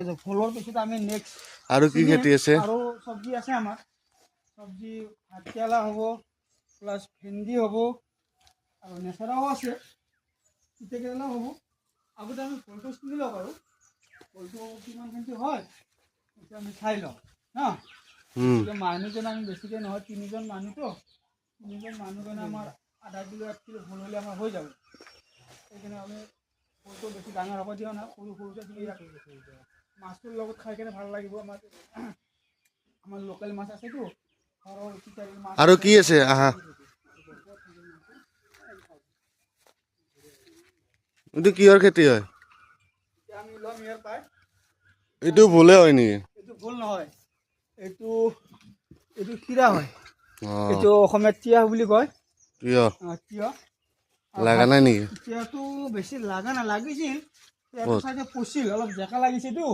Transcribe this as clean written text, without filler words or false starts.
ফুলৰ পিছত আমি নেক্সট আৰু কি খেতি আছে? আৰু চব্জি আছে আমাৰ। চব্জি ভাতকেৰেলা হ'ব, প্লাছ ভেন্দি হ'ব, আৰু নেচেৰাও আছে, তিতা কেৰেলাও হ'ব। আগতে আমি ভোলটো চিনি লওঁ বাৰু, ভোলটো কিমানখিনি হয় এতিয়া আমি চাই লওঁ হা। মানুহজন আমি বেছিকৈ নহয়, 3জন মানুহতো, 3জন মানুহ কাৰণে আমাৰ আধা কিলো 1 কিলো ভোল হ'লে আমাৰ হৈ যাব। সেইকাৰণে আমি ভোলটো বেছি ডাঙৰ হ'ব দিয়া নাই, সৰু সৰুকৈ মাছটোৰ লগত খাই কেনে ভাল লাগিব। আমাৰ লোকেল মাছ আছেতো, ঘৰৰ ফিচাৰীৰ মাছ আৰু আছে। কি আছে? আহা, এইটো কিহৰ খেতি হয়? এতিয়া আমি ল'ম ইয়াৰ পাই। এইটো ভোলে হয় নেকি? এইটো ভোল নহয়, এইটো খিৰা হয়। অ, এইটো অসমীয়াত তিয়ঁহ বুলি কয়। কিয় তিয়ঁহ লাগা নাই নেকি? তিয়ঁহটো বেছি লাগা নাই, লাগিছিল। তিয়ঁহটো ক'ত? চাগে পচিল, অলপ জেকা লাগিছেতো।